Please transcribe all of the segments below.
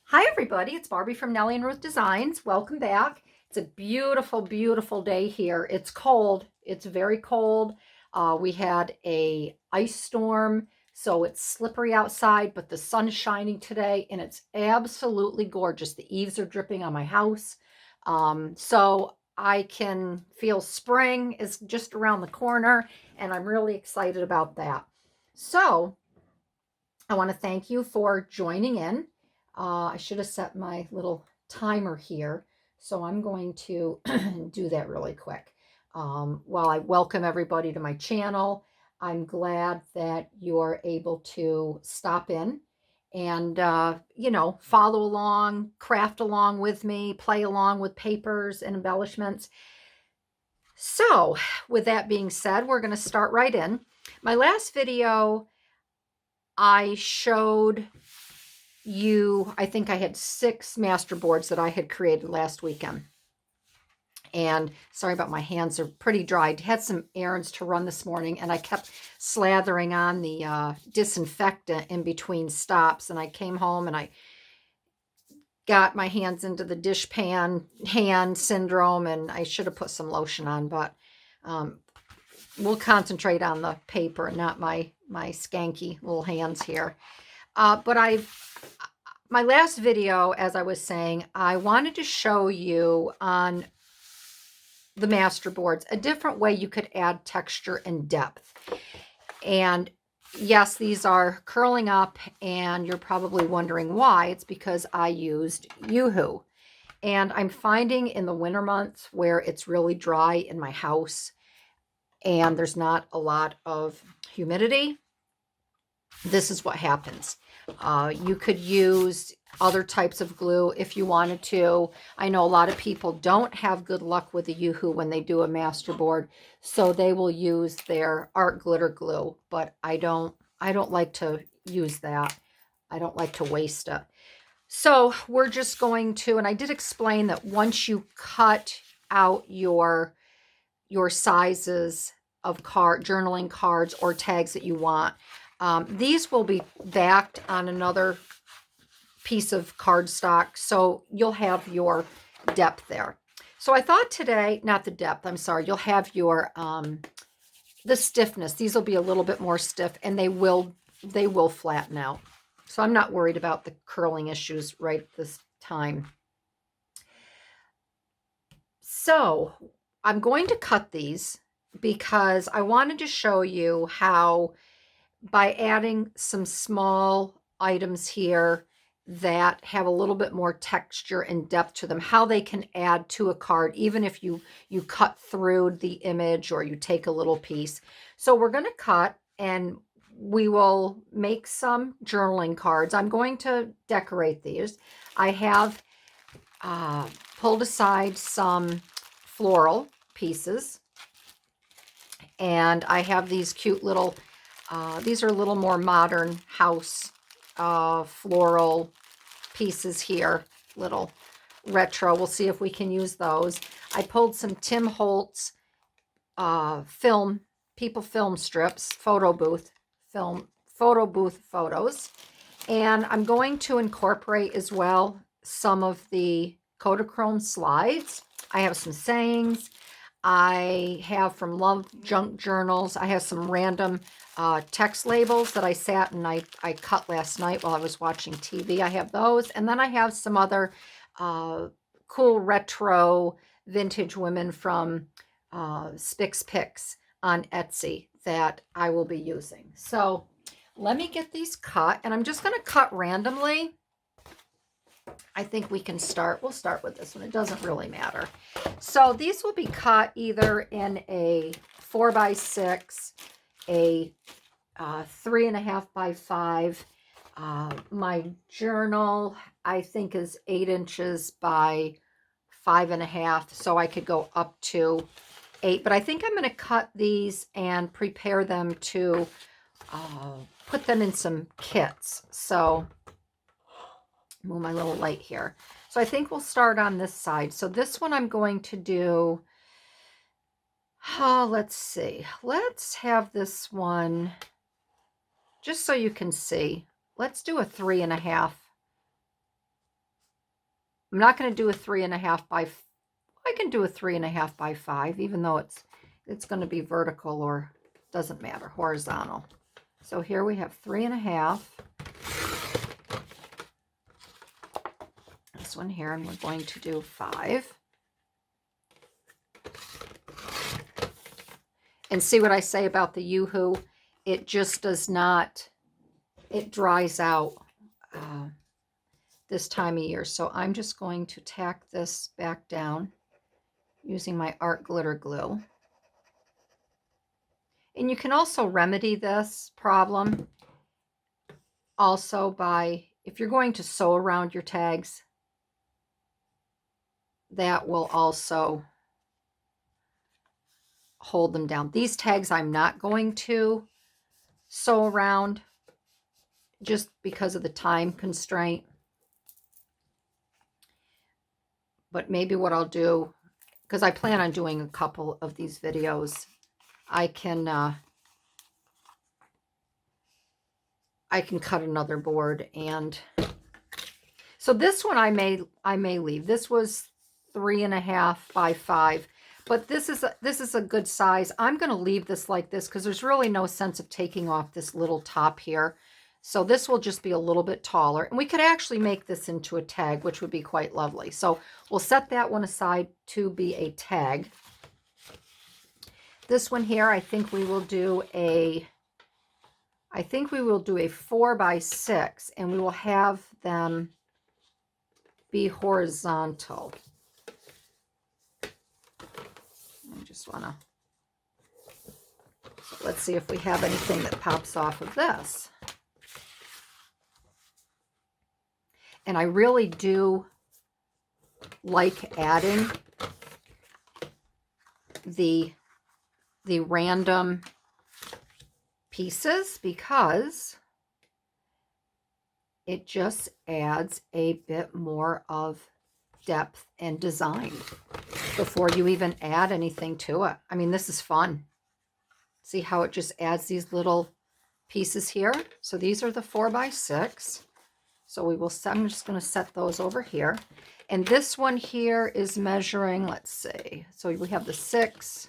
Hi everybody, it's Barbie from Nellie and Ruth Designs. Welcome back. It's a beautiful, beautiful day here. It's cold. It's very cold. We had a ice storm, so it's slippery outside, but the sun's shining today and it's absolutely gorgeous. The eaves are dripping on my house. So I can feel spring is just around the corner and I'm really excited about that. So I want to thank you for joining in. I should have set my little timer here, so I'm going to do that really quick. While I welcome everybody to my channel, I'm glad that you're able to stop in and, follow along, craft along with me, play along with papers and embellishments. So, with that being said, we're going to start right in. My last video, I showed you, I think I had 6 masterboards that I had created last weekend. And sorry about my hands, are pretty dry. I had some errands to run this morning and I kept slathering on the disinfectant in between stops. And I came home and I got my hands into the dishpan hand syndrome, and I should have put some lotion on, but we'll concentrate on the paper and not my skanky little hands here. But my last video, as I was saying, I wanted to show you on the masterboards a different way you could add texture and depth. And yes, these are curling up, and you're probably wondering why. It's because I used Yoo-Hoo. And I'm finding in the winter months where it's really dry in my house and there's not a lot of humidity, this is what happens. You could use other types of glue if you wanted to. I know a lot of people don't have good luck with the Yoo-Hoo when they do a masterboard, so they will use their art glitter glue, but I don't like to use that. I don't like to waste it. So we're just going to, and I did explain that once you cut out your sizes of journaling cards or tags that you want, these will be backed on another piece of cardstock, so you'll have your depth there. So I thought today, not the depth, I'm sorry, you'll have your the stiffness. These will be a little bit more stiff, and they will flatten out. So I'm not worried about the curling issues right this time. So I'm going to cut these because I wanted to show you how, by adding some small items here that have a little bit more texture and depth to them, how they can add to a card, even if you cut through the image or you take a little piece. So we're going to cut and we will make some journaling cards. I'm going to decorate these. I have pulled aside some floral pieces, and I have these cute little these are a little more modern house floral pieces here, little retro. We'll see if we can use those. I pulled some Tim Holtz people film strips, photo booth photos, and I'm going to incorporate as well some of the Kodachrome slides. I have some sayings. I have from Love Junk Journals. I have some random text labels that I sat and I cut last night while I was watching TV. I have those. And then I have some other cool retro vintage women from Spix Picks on Etsy that I will be using. So let me get these cut, and I'm just going to cut randomly. I think we can start. We'll start with this one. It doesn't really matter. So these will be cut either in a 4x6, a 3.5 by 5. My journal, I think, is 8 inches by 5.5, so I could go up to 8. But I think I'm going to cut these and prepare them to put them in some kits. So move my little light here. So I think we'll start on this side. So this one I'm going to do, let's see. Let's have this one, just so you can see. Let's do a 3.5 I'm not going to do a 3.5 by, I can do a 3.5 by 5, even though it's going to be vertical, or doesn't matter, horizontal. So here we have 3.5. This one here, and we're going to do 5. And see what I say about the Yoo-hoo? It just does not, it dries out this time of year. So I'm just going to tack this back down using my art glitter glue. And you can also remedy this problem also by, if you're going to sew around your tags, that will also hold them down. These tags I'm not going to sew around just because of the time constraint. But maybe what I'll do, because I plan on doing a couple of these videos, I can cut another board. And so this one I may leave. This was 3.5 by 5, but this is a good size. I'm going to leave this like this because there's really no sense of taking off this little top here. So this will just be a little bit taller, and we could actually make this into a tag, which would be quite lovely. So we'll set that one aside to be a tag. This one here, I think we will do a 4 by 6, and we will have them be horizontal. I just want to, let's see if we have anything that pops off of this. And I really do like adding the random pieces because it just adds a bit more of depth and design before you even add anything to it. I mean, this is fun. See how it just adds these little pieces here? So these are the 4 by 6. So I'm just going to set those over here. And this one here is measuring, let's see. So we have the 6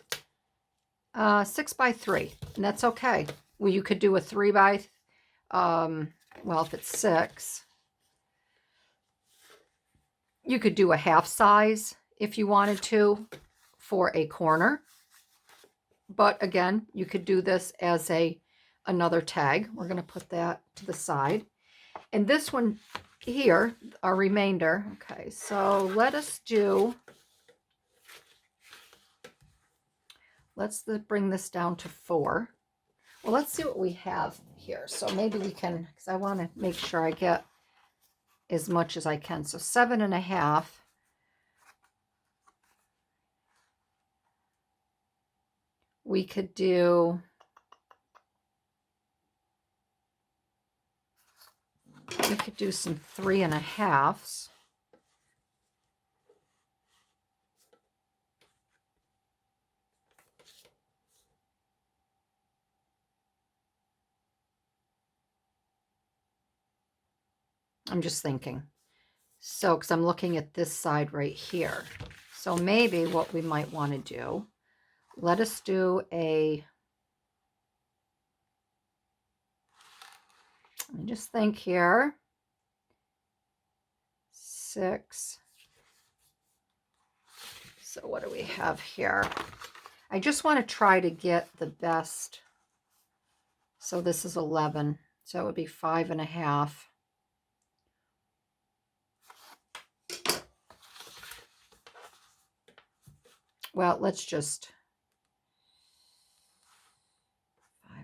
by 3, and that's okay. Well, you could do a 3 by, well, if it's 6, you could do a half size if you wanted to for a corner. But again, you could do this as another tag. We're going to put that to the side. And this one here, our remainder. Okay, so let's bring this down to 4. Well, let's see what we have here. So maybe we can, because I want to make sure I get as much as I can. So 7.5. We could do, some 3.5s. I'm just thinking. So, because I'm looking at this side right here. So maybe what we might want to do, let us do let me just think here. 6. So what do we have here? I just want to try to get the best. So this is 11. So it would be 5.5. Well, let's just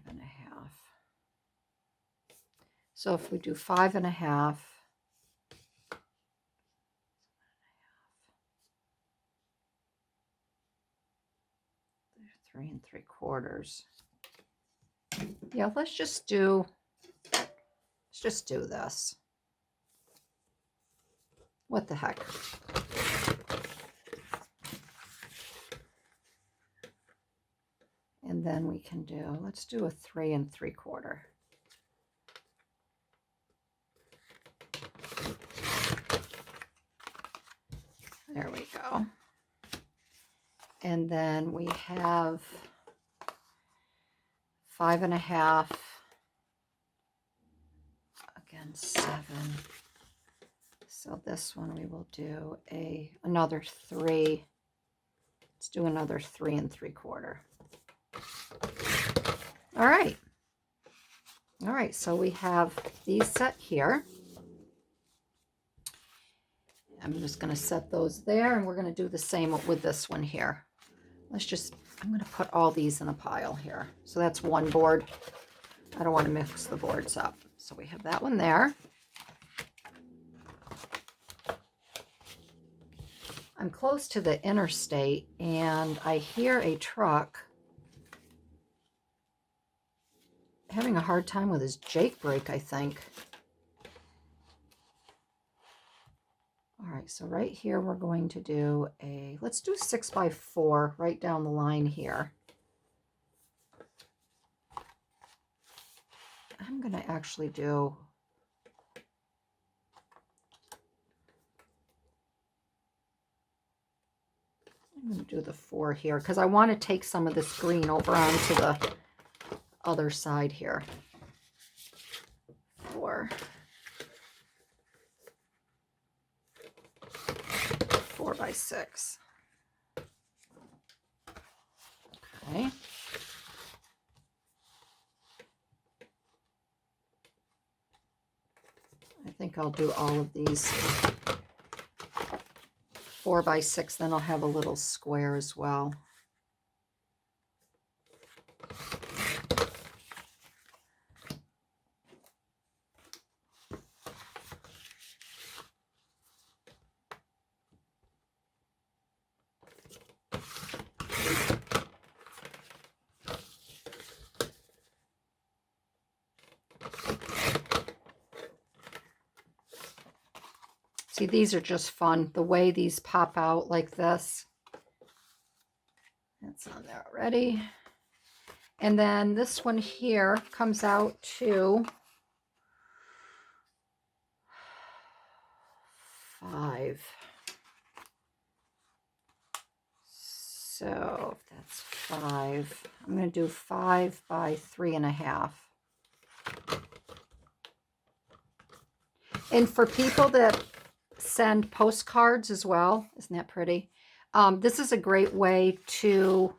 5.5. So if we do 5.5, 3 3/4. Yeah, let's just do this. What the heck? And then we can let's do a 3 3/4. There we go. And then we have 5.5, again 7. So this one we will do another 3. Let's do another 3 3/4. All right. All right, so we have these set here. I'm just going to set those there, and we're going to do the same with this one here. I'm going to put all these in a pile here. So that's one board. I don't want to mix the boards up. So we have that one there. I'm close to the interstate, and I hear a truck having a hard time with his Jake brake, I think. All right, so right here we're going to do let's do 6x4 right down the line here. I'm going to actually do the 4 here because I want to take some of this green over onto the other side here. 4 by 6. Okay. I think I'll do all of these 4 by 6, then I'll have a little square as well. See, these are just fun. The way these pop out like this. That's on there already. And then this one here comes out to 5. So that's 5. I'm going to do 5 by 3.5. And for people that send postcards as well, isn't that pretty? This is a great way to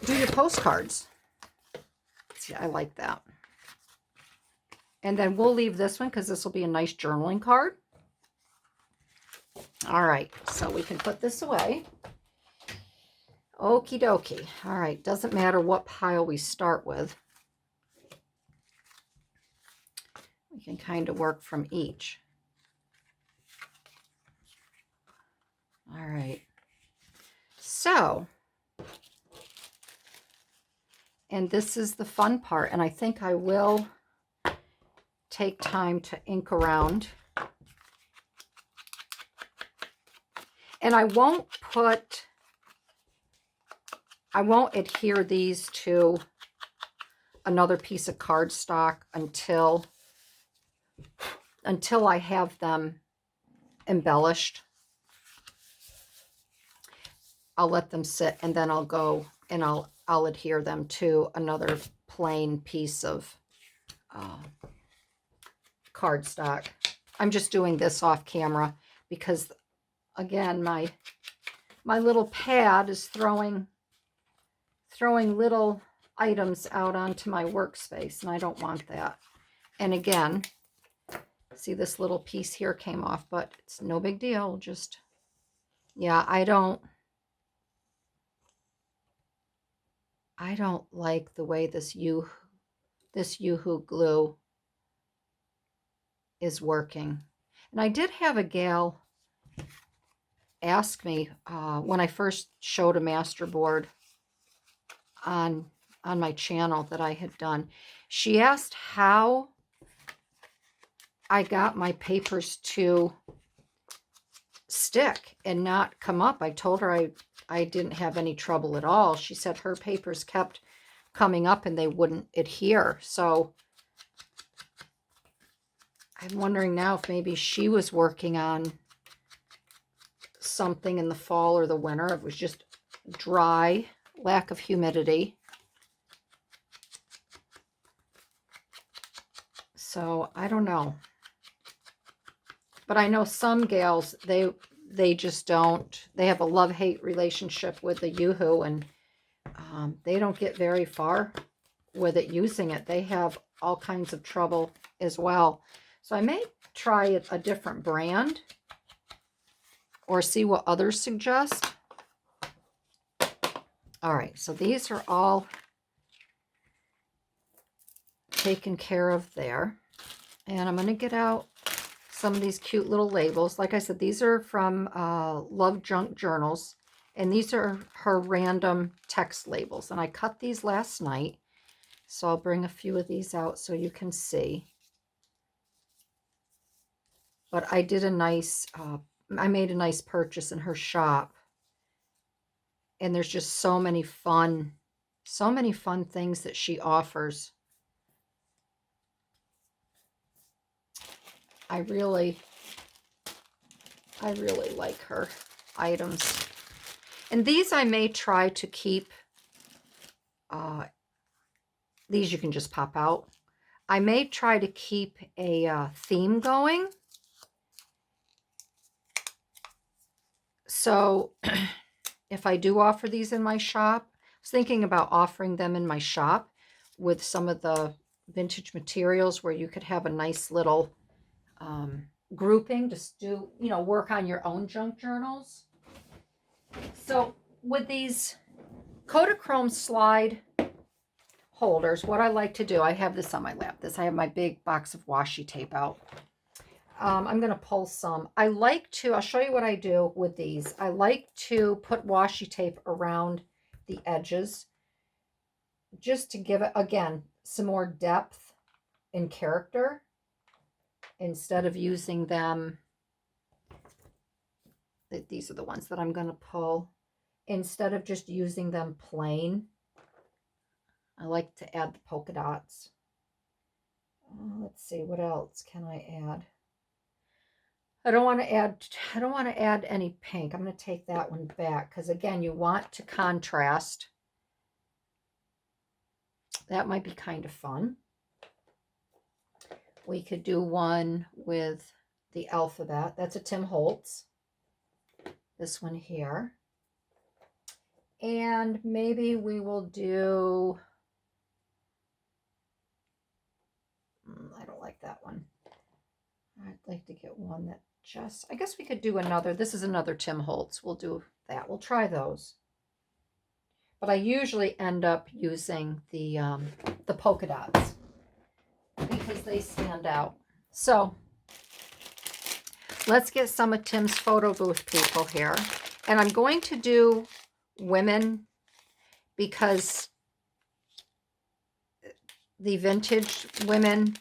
do your postcards. See, I like that. And then we'll leave this one because this will be a nice journaling card. All right, so we can put this away. Okie dokie. All right, doesn't matter what pile we start with. We can kind of work from each. All right. So, and this is the fun part, and I think I will take time to ink around. And I won't adhere these to another piece of cardstock until I have them embellished. I'll let them sit, and then I'll go and I'll adhere them to another plain piece of cardstock. I'm just doing this off camera because, again, my little pad is throwing little items out onto my workspace, and I don't want that. And again, see, this little piece here came off, but it's no big deal. Just, yeah, I don't like the way this Yoo-hoo glue is working. And I did have a gal ask me when I first showed a masterboard on my channel that I had done. She asked how I got my papers to stick and not come up. I told her I didn't have any trouble at all. She said her papers kept coming up and they wouldn't adhere. So I'm wondering now if maybe she was working on something in the fall or the winter. It was just dry, lack of humidity. So I don't know. But I know some gals, they just don't. They have a love-hate relationship with the Yoo-hoo, and they don't get very far with it using it. They have all kinds of trouble as well. So I may try a different brand or see what others suggest. All right, so these are all taken care of there. And I'm going to get out some of these cute little labels. Like I said, these are from Love Junk Journals, and these are her random text labels. And I cut these last night, so I'll bring a few of these out so you can see. But I did a nice, I made a nice purchase in her shop, and there's just so many fun things that she offers. I really like her items. And these I may try to keep, these you can just pop out. I may try to keep a theme going. So if I do offer these in my shop, I was thinking about offering them in my shop with some of the vintage materials where you could have a nice little grouping, just do, you know, work on your own junk journals. So with these Kodachrome slide holders, what I like to do, I have this on my lap. I have my big box of washi tape out. I'm going to pull some. I like to, I'll show you what I do with these. I like to put washi tape around the edges just to give it, again, some more depth and character instead of using them. These are the ones that I'm going to pull. Instead of just using them plain, I like to add the polka dots. Let's see, what else can I add? I don't want to add any pink. I'm going to take that one back because, again, you want to contrast. That might be kind of fun. We could do one with the alphabet. That's a Tim Holtz. This one here. And maybe we will do, I don't like that one. I'd like to get one that just, I guess we could do another. This is another Tim Holtz. We'll do that. We'll try those. But I usually end up using the polka dots because they stand out. So let's get some of Tim's photo booth people here. And I'm going to do women because the vintage women,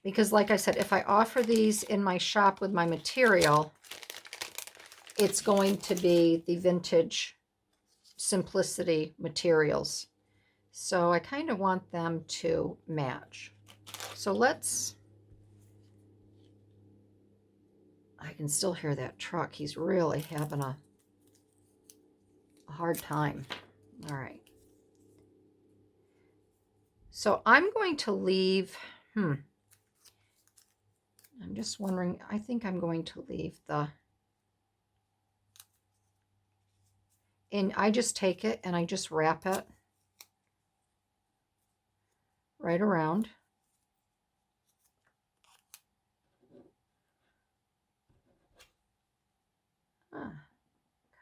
because like I said, if I offer these in my shop with my material, it's going to be the vintage simplicity materials. So I kind of want them to match. So I can still hear that truck. He's really having a hard time. All right. So I'm going to leave, I'm just wondering, I think I'm going to leave and I just take it and I just wrap it right around. Come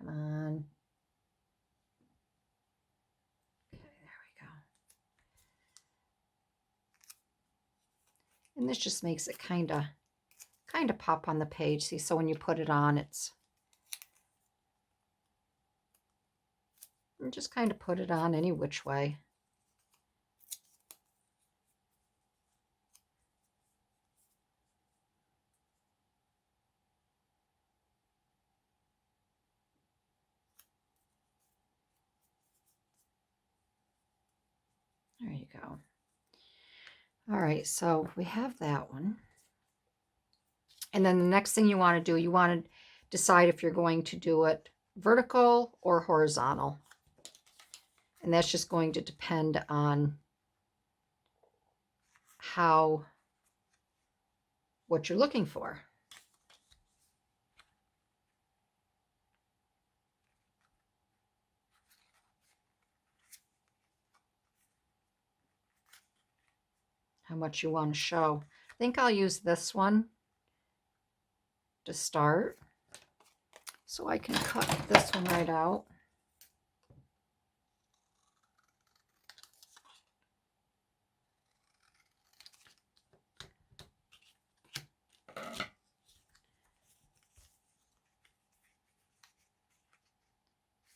on. Okay, there we go. And this just makes it kind of pop on the page. See, so when you put it on, and just kind of put it on any which way. There you go. All right, so we have that one. And then the next thing you want to do, you want to decide if you're going to do it vertical or horizontal. And that's just going to depend on what you're looking for. How much you want to show. I think I'll use this one to start, so I can cut this one right out.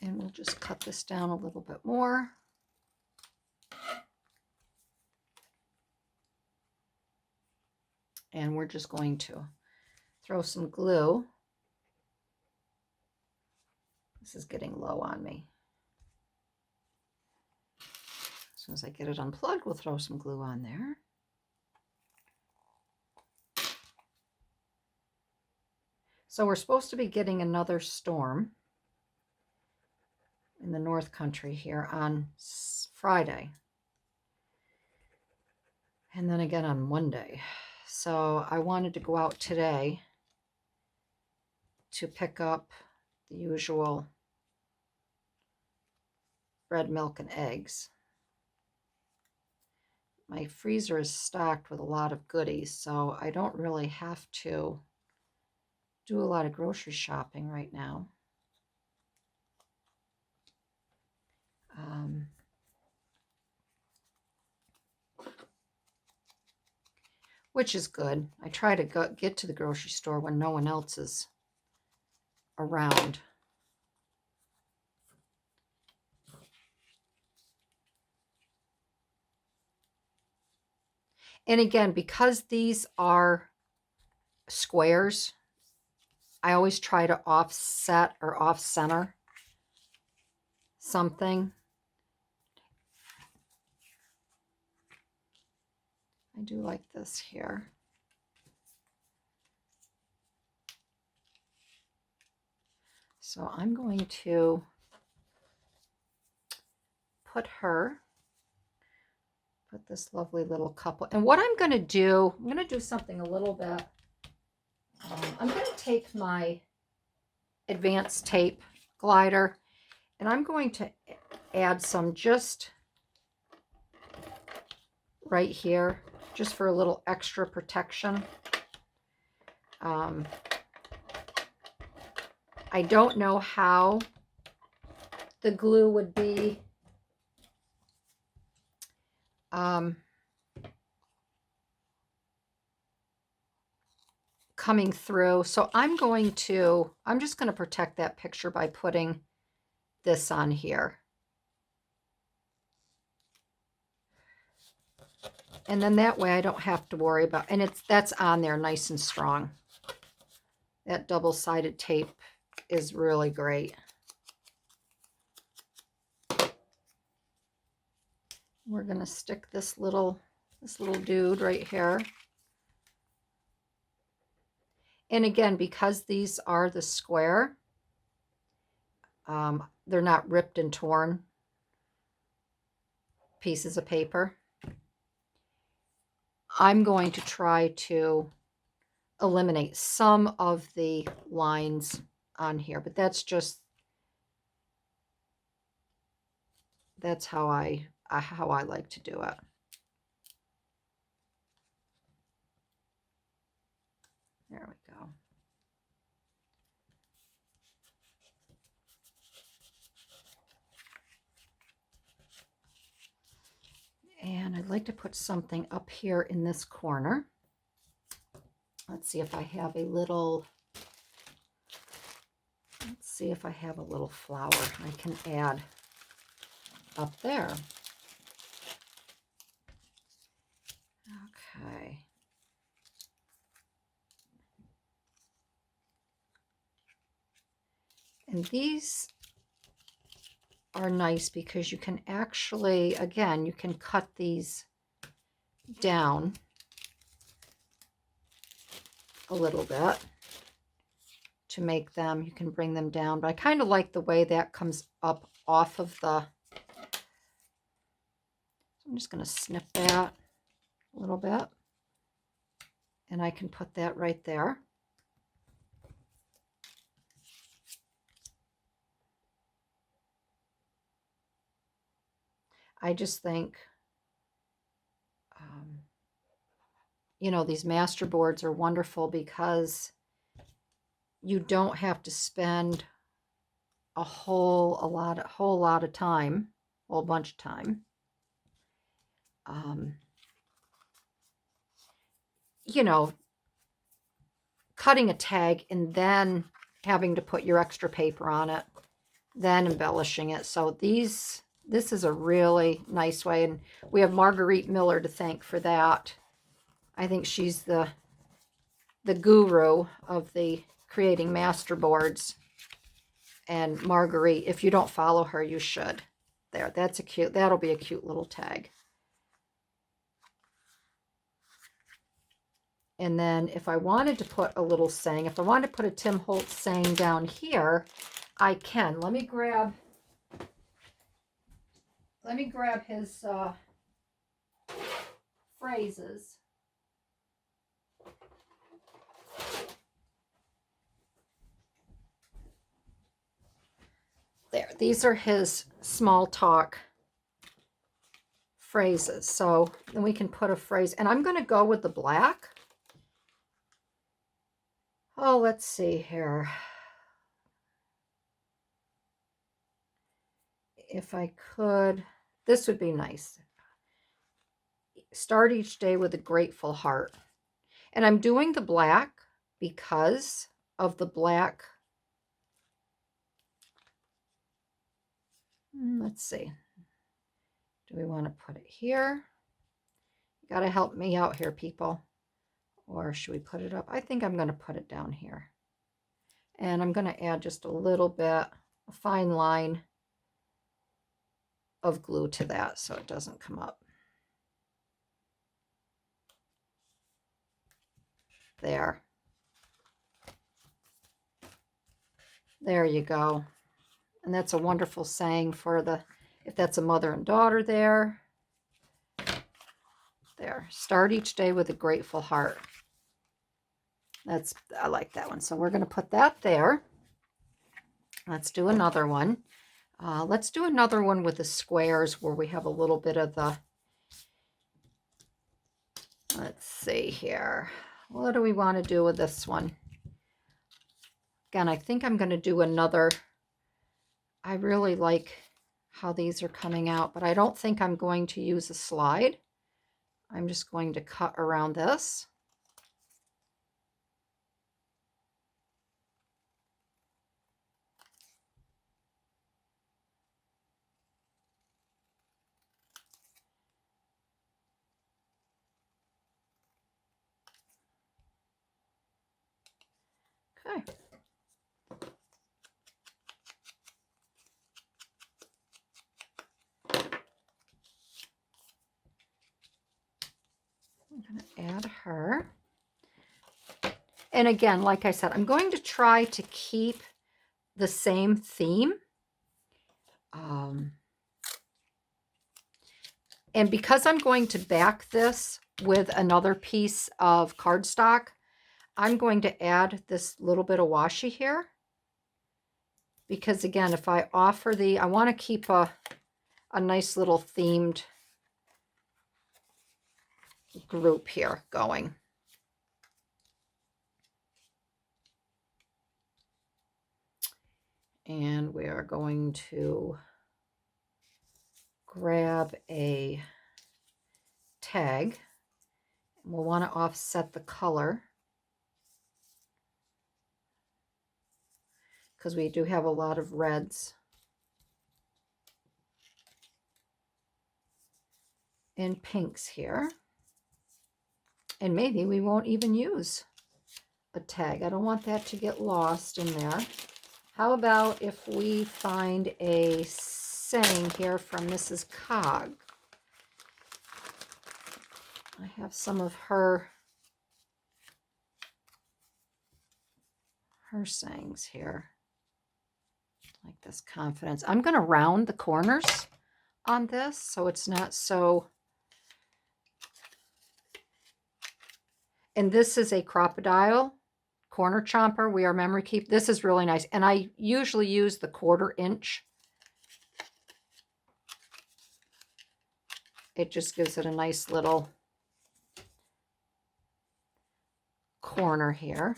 And we'll just cut this down a little bit more. And we're just going to throw some glue. This is getting low on me. As soon as I get it unplugged, we'll throw some glue on there. So we're supposed to be getting another storm in the North Country here on Friday. And then again on Monday. So I wanted to go out today to pick up the usual bread, milk, and eggs. My freezer is stocked with a lot of goodies, so I don't really have to do a lot of grocery shopping right now. Which is good. I try to get to the grocery store when no one else is around. And again, because these are squares, I always try to offset or off-center something. I do like this here. So I'm going to put this lovely little couple. And what I'm going to do something a little bit. I'm going to take my advanced tape glider and I'm going to add some just right here, just for a little extra protection. I don't know how the glue would be coming through. So I'm just going to protect that picture by putting this on here. And then that way I don't have to worry about, and that's on there nice and strong. That double-sided tape is really great. We're going to stick this little dude right here. And again, because these are the square, they're not ripped and torn pieces of paper. I'm going to try to eliminate some of the lines on here, but that's how I like to do it. There we go. And I'd like to put something up here in this corner. Let's see if I have a little flower I can add up there. Okay. And these are nice because you can actually, again, you can cut these down a little bit to make them. You can bring them down, but I kind of like the way that comes up off of the, I'm just going to snip that a little bit, and I can put that right there. I just think, you know, these Masterboards are wonderful because you don't have to spend a whole lot of time, a whole bunch of time, you know, cutting a tag and then having to put your extra paper on it, then embellishing it. So this is a really nice way, and we have Marguerite Miller to thank for that. I think she's the guru of the creating Masterboards. And Marguerite, if you don't follow her, you should. There, that's a cute, that'll be a cute little tag. And then if I wanted to put a little saying, if I wanted to put a Tim Holtz saying down here, I can. Let me grab his phrases. There, these are his small talk phrases. So then we can put a phrase, and I'm going to go with the black. Oh, let's see here. If I could, this would be nice. Start each day with a grateful heart. And I'm doing the black because of the black. Let's see. Do we want to put it here? You got to help me out here, people. Or should we put it up? I think I'm going to put it down here. And I'm going to add just a little bit, a fine line of glue to that so it doesn't come up. There. There you go. And that's a wonderful saying for the, if that's a mother and daughter there. There. Start each day with a grateful heart. I like that one. So we're going to put that there. Let's do another one. Let's do another one with the squares where we have a little bit of the, let's see here. What do we want to do with this one? Again, I think I'm going to do another. I really like how these are coming out, but I don't think I'm going to use a slide. I'm just going to cut around this. Okay. I'm going to add her. And again, like I said, I'm going to try to keep the same theme. And because I'm going to back this with another piece of cardstock, I'm going to add this little bit of washi here. Because again, if I offer I want to keep a nice little themed group here going. And we are going to grab a tag. We'll want to offset the color because we do have a lot of reds and pinks here. And maybe we won't even use a tag. I don't want that to get lost in there. How about if we find a saying here from Mrs. Cog? I have some of her her sayings here. Like this confidence. I'm going to round the corners on this so it's not so. And this is a crocodile corner chomper. We are memory keep. This is really nice. And I usually use the 1/4 inch. It just gives it a nice little corner here.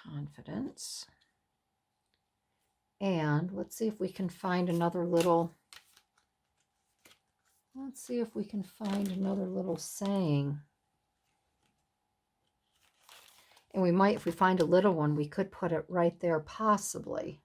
Confidence. And let's see if we can find another little, saying. And we might, if we find a little one, we could put it right there possibly.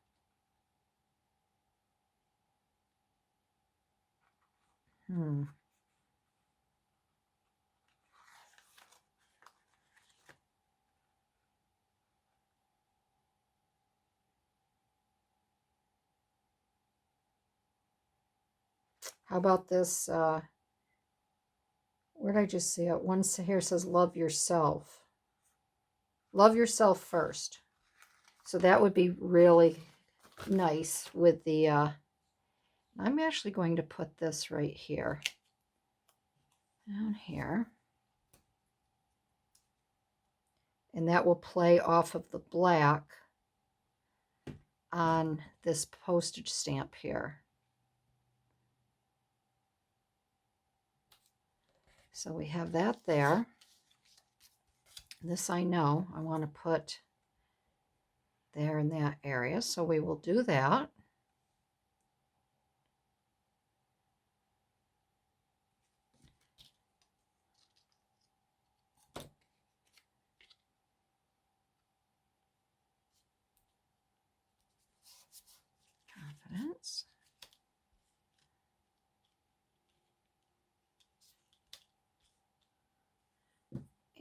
How about this? Where did I just see it? One here says, love yourself. Love yourself first. So that would be really nice with the, I'm actually going to put this right here. Down here. And that will play off of the black on this postage stamp here. So we have that there. This I know I want to put there in that area, so we will do that. Confidence.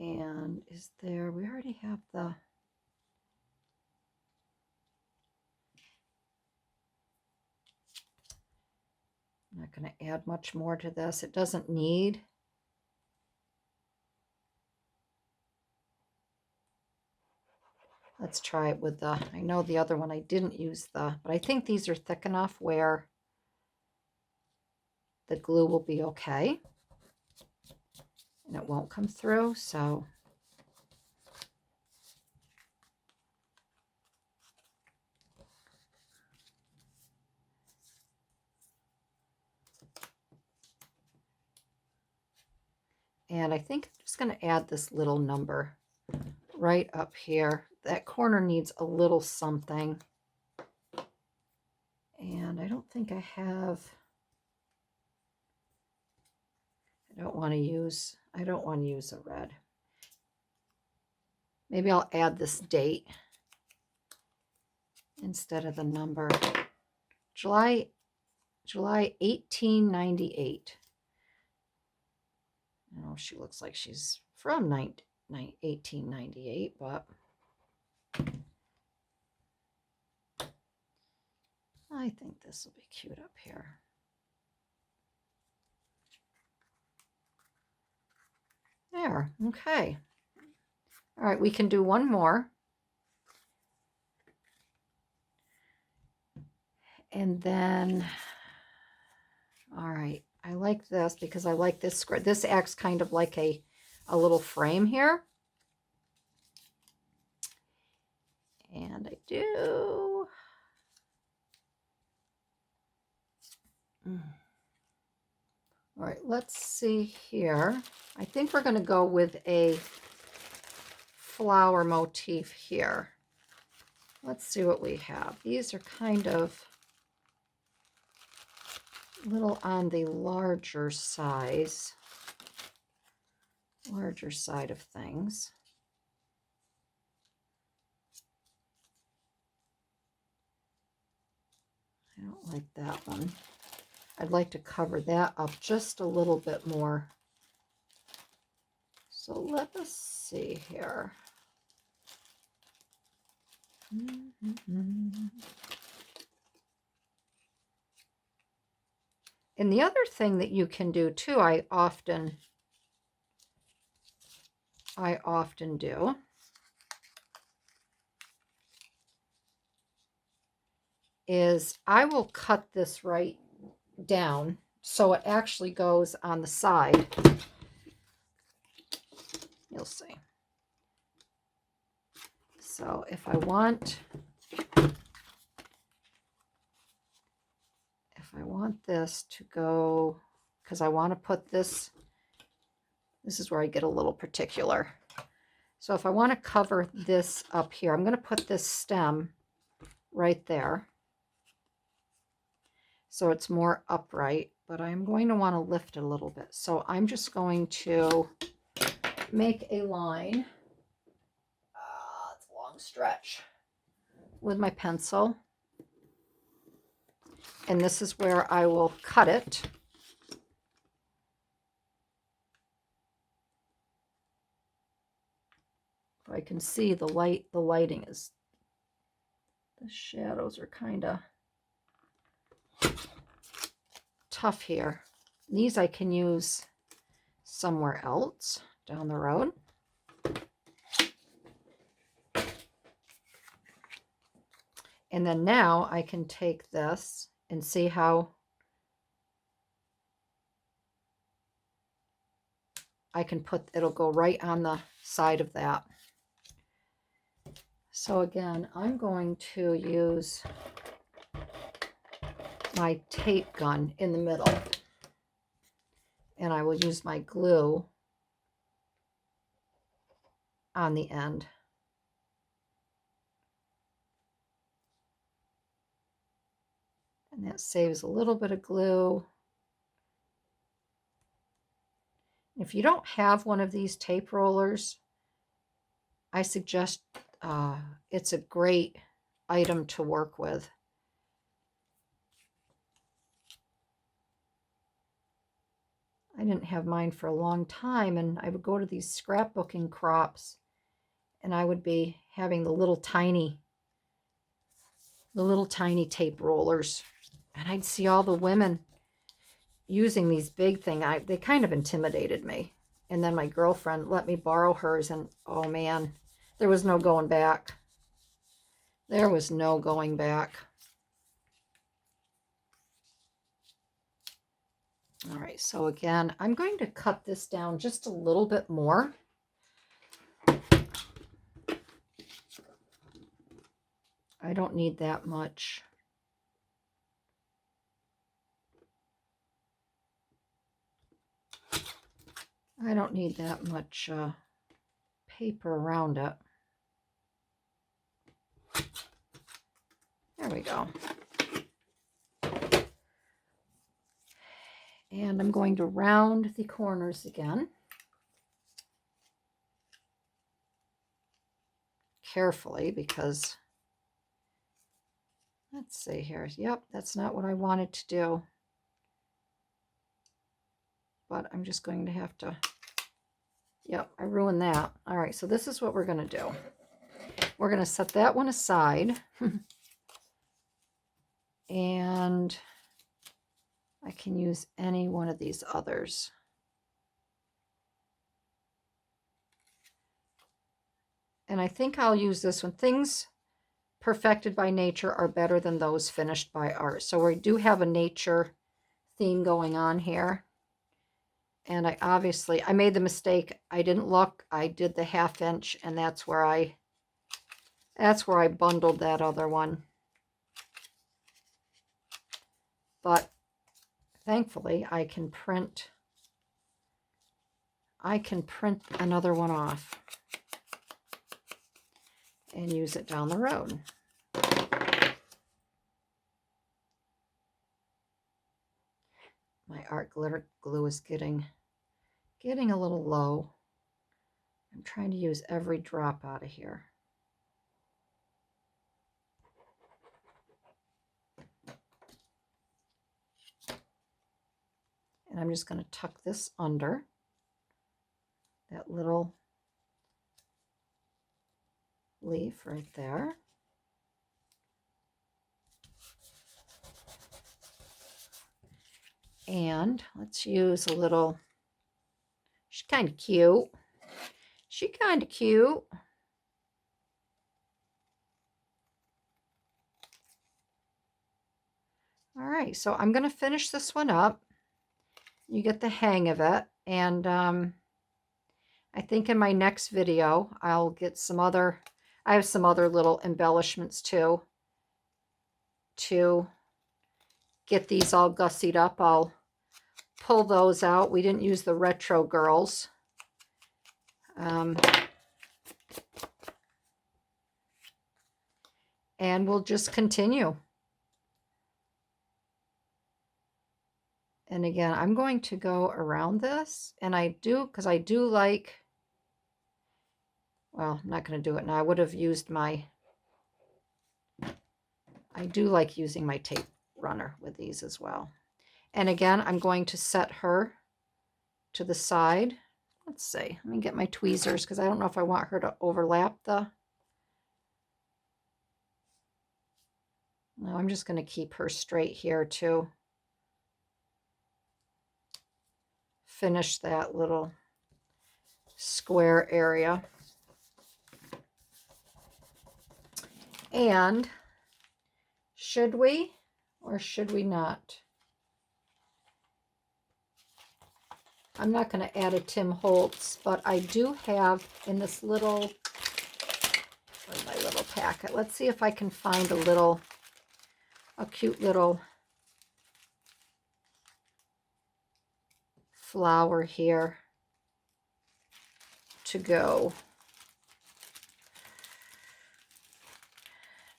And is there, we already have the, I'm not going to add much more to this. It doesn't need. Let's try it with the, I know the other one I didn't use the, but I think these are thick enough where the glue will be okay. And it won't come through, so. And I think I'm just going to add this little number right up here. That corner needs a little something. And I don't think I have, I don't want to use a red. Maybe I'll add this date instead of the number. July 1898. I know she looks like she's from 1898, but I think this will be cute up here. There, okay. All right, we can do one more. And then, all right, I like this because I like this square. This acts kind of like a little frame here. And I do. All right, let's see here. I think we're going to go with a flower motif here. Let's see what we have. These are kind of a little on the larger side of things. I don't like that one. I'd like to cover that up just a little bit more. So let us see here. And the other thing that you can do too, I often do, is I will cut this right down so it actually goes on the side. You'll see. So if I want this to go, because I want to put this is where I get a little particular. So if I want to cover this up here, I'm going to put this stem right there so it's more upright, but I'm going to want to lift it a little bit. So I'm just going to make a line. It's a long stretch with my pencil. And this is where I will cut it. I can see the lighting is, the shadows are kind of tough here. These I can use somewhere else down the road. And then now I can take this and see how I can put, it'll go right on the side of that. So again, I'm going to use my tape gun in the middle, and I will use my glue on the end. And that saves a little bit of glue. If you don't have one of these tape rollers, I suggest it's a great item to work with. I didn't have mine for a long time, and I would go to these scrapbooking crops, and I would be having the little tiny tape rollers, and I'd see all the women using these big things. They kind of intimidated me. And then my girlfriend let me borrow hers, and oh man, there was no going back. There was no going back. All right, so again, I'm going to cut this down just a little bit more. I don't need that much. I don't need that much paper around it. There we go. And I'm going to round the corners again. Carefully, because let's see here. Yep, that's not what I wanted to do. But I'm just going to have to, yep, I ruined that. All right, so this is what we're going to do. We're going to set that one aside. And I can use any one of these others. And I think I'll use this one. Things perfected by nature are better than those finished by art. So we do have a nature theme going on here. And I made the mistake. I didn't look. I did the 1/2 inch, and that's where I bundled that other one. But thankfully, I can print another one off and use it down the road. My art glitter glue is getting a little low. I'm trying to use every drop out of here. And I'm just going to tuck this under that little leaf right there. And let's use a little, she's kind of cute. She's kind of cute. All right, so I'm going to finish this one up. You get the hang of it. And I think in my next video, I'll get some other, I have some other little embellishments too, to get these all gussied up. I'll pull those out. We didn't use the retro girls. And we'll just continue. And again, I'm going to go around this, and I do, because I do like, well, I'm not going to do it now. I would have used my, I do like using my tape runner with these as well. And again, I'm going to set her to the side. Let's see, let me get my tweezers, because I don't know if I want her to overlap the, no, I'm just going to keep her straight here to finish that little square area. And should we or should we not? I'm not going to add a Tim Holtz, but I do have in this little, where's my little packet? Let's see if I can find a cute little flower here to go,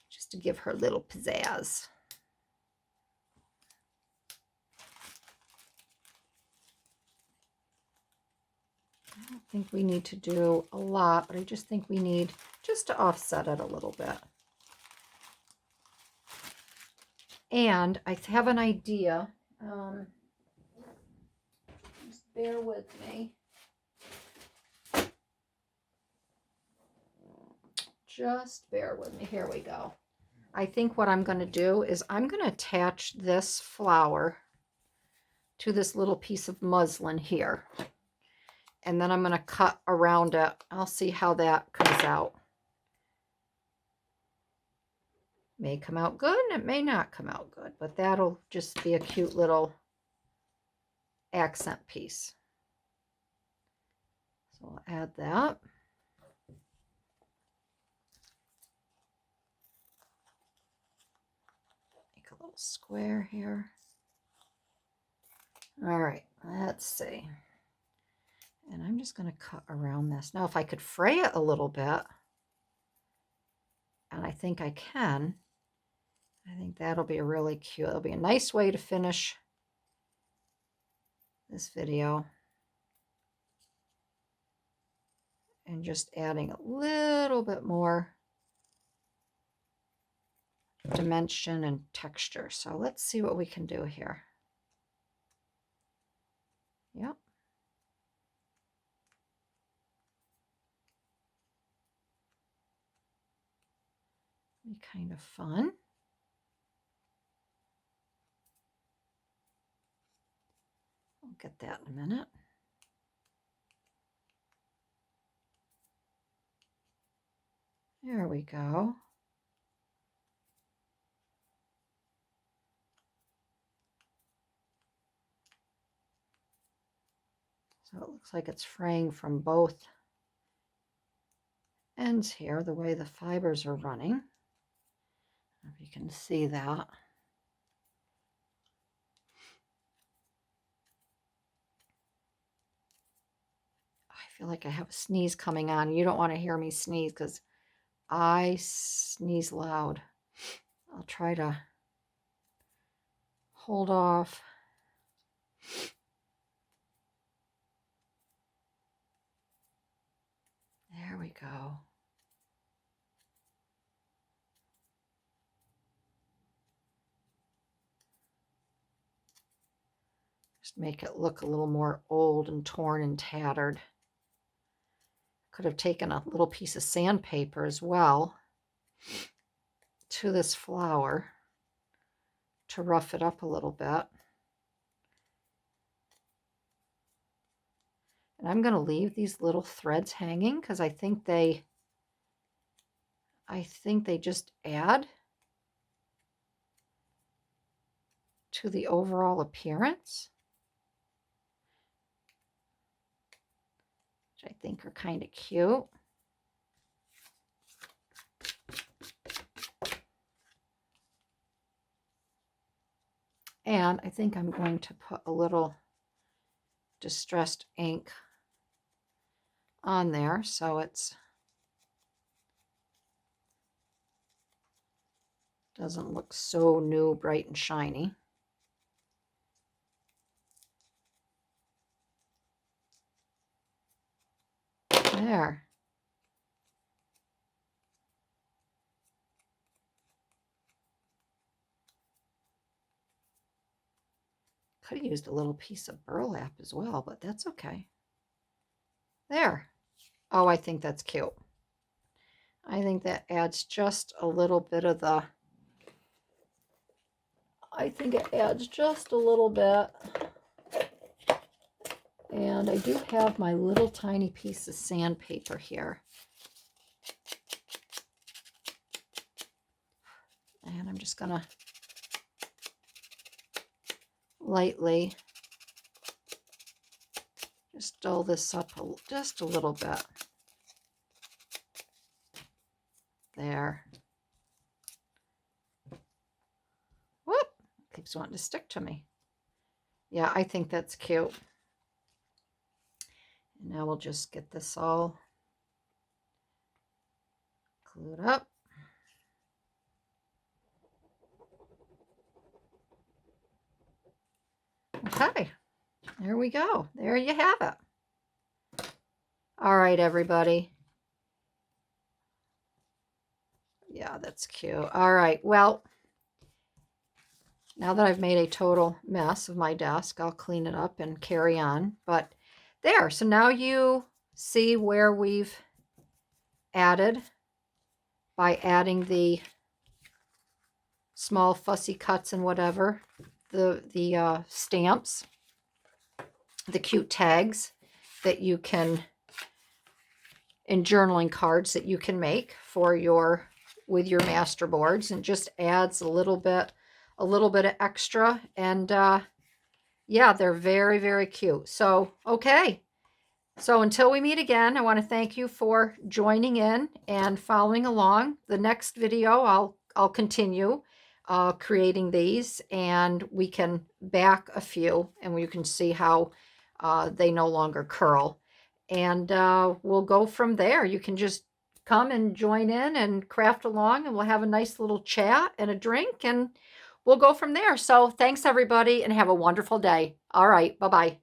just to give her a little pizzazz. I don't think we need to do a lot, but I just think we need just to offset it a little bit. And I have an idea. Just bear with me. Just bear with me. Here we go. I think what I'm going to do is I'm going to attach this flower to this little piece of muslin here. And then I'm going to cut around it. I'll see how that comes out. May come out good and it may not come out good, but that'll just be a cute little accent piece. So I'll add that. Make a little square here. All right, let's see. And I'm just going to cut around this. Now, if I could fray it a little bit, and I think I can, I think that'll be really cute. It'll be a nice way to finish this video. And just adding a little bit more dimension and texture. So let's see what we can do here. Yep. Be kind of fun. I'll get that in a minute. There we go. So it looks like it's fraying from both ends here, the way the fibers are running. If you can see that. I feel like I have a sneeze coming on. You don't want to hear me sneeze because I sneeze loud. I'll try to hold off. There we go. Just make it look a little more old and torn and tattered. Could have taken a little piece of sandpaper as well to this flower to rough it up a little bit. I'm going to leave these little threads hanging because I think they just add to the overall appearance, which I think are kind of cute. And I think I'm going to put a little distressed ink on there so it's doesn't look so new, bright and shiny. There. Could have used a little piece of burlap as well, but that's okay. There. Oh, I think that's cute. I think that adds just a little bit of the, I think it adds just a little bit. And I do have my little tiny piece of sandpaper here. And I'm just going to lightly just dull this up just a little bit. There. Whoop! Keeps wanting to stick to me. Yeah, I think that's cute. And now we'll just get this all glued up. Okay, there we go. There you have it. All right, everybody. Yeah, that's cute. All right, well, now that I've made a total mess of my desk, I'll clean it up and carry on. But there, so now you see where we've added by adding the small fussy cuts and whatever, the stamps, the cute tags that you can, in journaling cards that you can make for your, with your masterboards, and just adds a little bit of extra. And yeah, they're very, very cute. So, okay. So until we meet again, I want to thank you for joining in and following along. The next video, I'll continue creating these, and we can back a few, and you can see how they no longer curl. And we'll go from there. You can just come and join in and craft along, and we'll have a nice little chat and a drink, and we'll go from there. So thanks, everybody, and have a wonderful day. All right. Bye-bye.